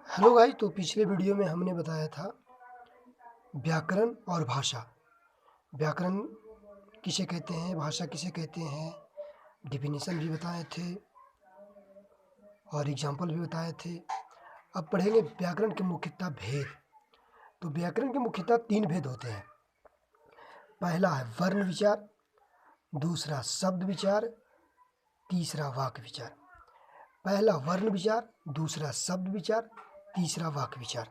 Hello guys, तो पिछले video में हमने बताया था व्याकरण और भाषा। व्याकरण किसे कहते हैं, भाषा किसे कहते हैं, डिफिनीशन भी बताए थे और एग्जाम्पल भी बताए थे। अब पढ़ेंगे व्याकरण के मुख्यतः भेद। तो व्याकरण के मुख्यतः 3 भेद होते हैं। पहला है वर्ण विचार, दूसरा शब्द विचार, तीसरा वाक्य विचार। पहला वर्ण विचार, दूसरा शब्द विचार, तीसरा वाक्य विचार।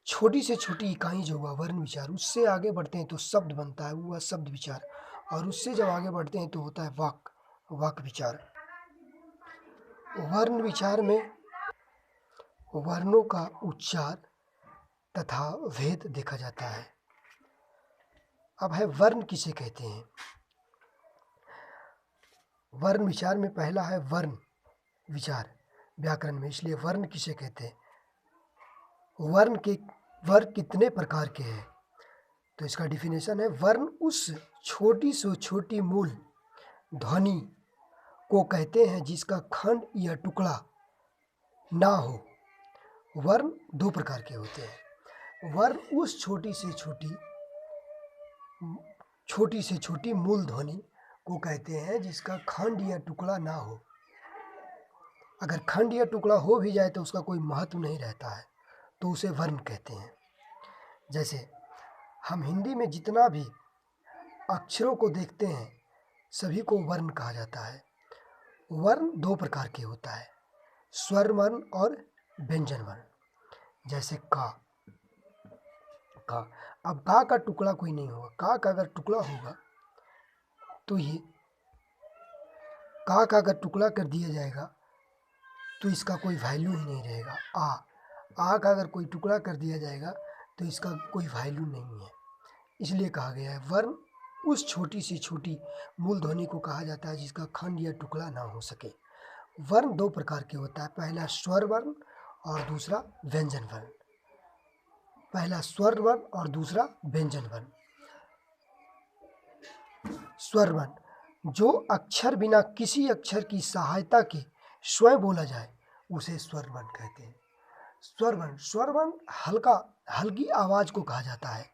छोटी से छोटी इकाई जो हुआ वर्ण विचार, उससे आगे बढ़ते हैं तो शब्द बनता है, वो शब्द विचार, और उससे जब आगे बढ़ते हैं तो होता है वाक्य विचार। वर्ण विचार में वर्णों का उच्चार तथा भेद देखा जाता है। अब है वर्ण किसे कहते हैं। वर्ण विचार में पहला है वर्ण विचार व्याकरण में, इसलिए वर्ण किसे कहते हैं। वर्ण कितने प्रकार के हैं, तो इसका डिफिनेशन है वर्ण उस छोटी से छोटी मूल ध्वनि को कहते हैं जिसका खंड या टुकड़ा ना हो। वर्ण 2 प्रकार के होते हैं। वर्ण उस छोटी से छोटी मूल ध्वनि को कहते हैं जिसका खंड या टुकड़ा ना हो। अगर खंड या टुकड़ा हो भी जाए तो उसका कोई महत्व नहीं रहता है, तो उसे वर्ण कहते हैं। जैसे हम हिंदी में जितना भी अक्षरों को देखते हैं सभी को वर्ण कहा जाता है। वर्ण 2 प्रकार के होता है, स्वर वर्ण और व्यंजन वर्ण। जैसे का अब का टुकड़ा कोई नहीं होगा। का अगर टुकड़ा होगा तो ये का अगर टुकड़ा कर दिया जाएगा तो इसका कोई वैल्यू ही नहीं रहेगा। आ का अगर कोई टुकड़ा कर दिया जाएगा तो इसका कोई वैल्यू नहीं है। इसलिए कहा गया है वर्ण उस छोटी से छोटी मूल ध्वनि को कहा जाता है जिसका खंड या टुकड़ा ना हो सके। वर्ण 2 प्रकार के होता है, पहला स्वर वर्ण और दूसरा व्यंजन वर्ण। पहला स्वर वर्ण और दूसरा व्यंजन वर्ण। स्वर वर्ण जो अक्षर बिना किसी अक्षर की सहायता के स्वयं बोला जाए उसे स्वर वर्ण कहते हैं। स्वर वर्ण हल्की आवाज को कहा जाता है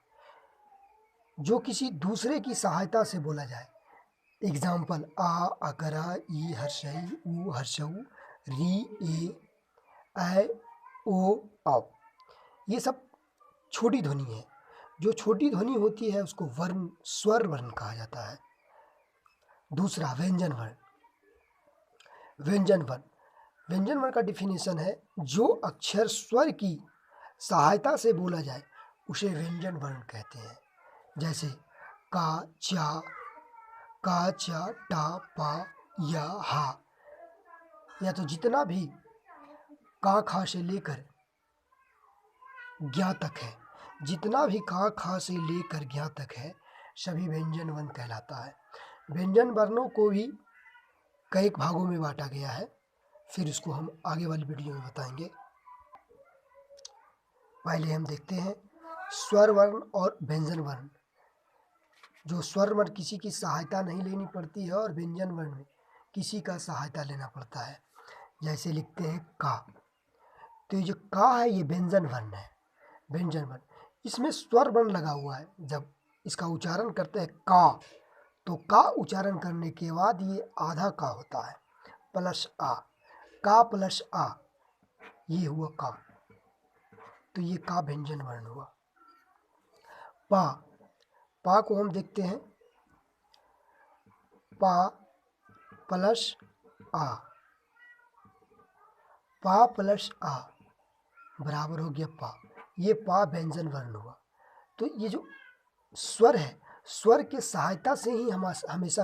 जो किसी दूसरे की सहायता से बोला जाए। एग्जाम्पल आ, अकरा, ई, हर्षई, उ, हर्षऊ, री, ए, ओ, औ। ये सब छोटी ध्वनि है। जो छोटी ध्वनि होती है उसको स्वर वर्ण कहा जाता है। दूसरा व्यंजन वर्ण। व्यंजन वर्ण का डिफिनेशन है जो अक्षर स्वर की सहायता से बोला जाए उसे व्यंजन वर्ण कहते हैं। जैसे का, चा, टा, पा, या, हा। या तो जितना भी का, खा से लेकर ज्ञा तक है, जितना भी का, खा से लेकर ज्ञा तक है सभी व्यंजन वर्ण कहलाता है। व्यंजन वर्णों को भी कई भागों में बांटा गया है, फिर इसको हम आगे वाली वीडियो में बताएंगे। पहले हम देखते हैं स्वर वर्ण और व्यंजन वर्ण। जो स्वर वर्ण किसी की सहायता नहीं लेनी पड़ती है और व्यंजन वर्ण में किसी का सहायता लेना पड़ता है। जैसे लिखते हैं का, तो ये जो का है ये व्यंजन वर्ण है। व्यंजन वर्ण इसमें स्वर वर्ण लगा हुआ है। जब इसका उच्चारण करते हैं का, तो का उच्चारण करने के बाद ये आधा का होता है प्लस आ, का प्लस आ, ये हुआ का, तो ये का व्यंजन वर्ण हुआ। पा को हम देखते हैं पा प्लस आ, पा प्लस आ बराबर हो गया पा, ये पा व्यंजन वर्ण हुआ। तो ये जो स्वर है, स्वर के सहायता से ही हम हमेशा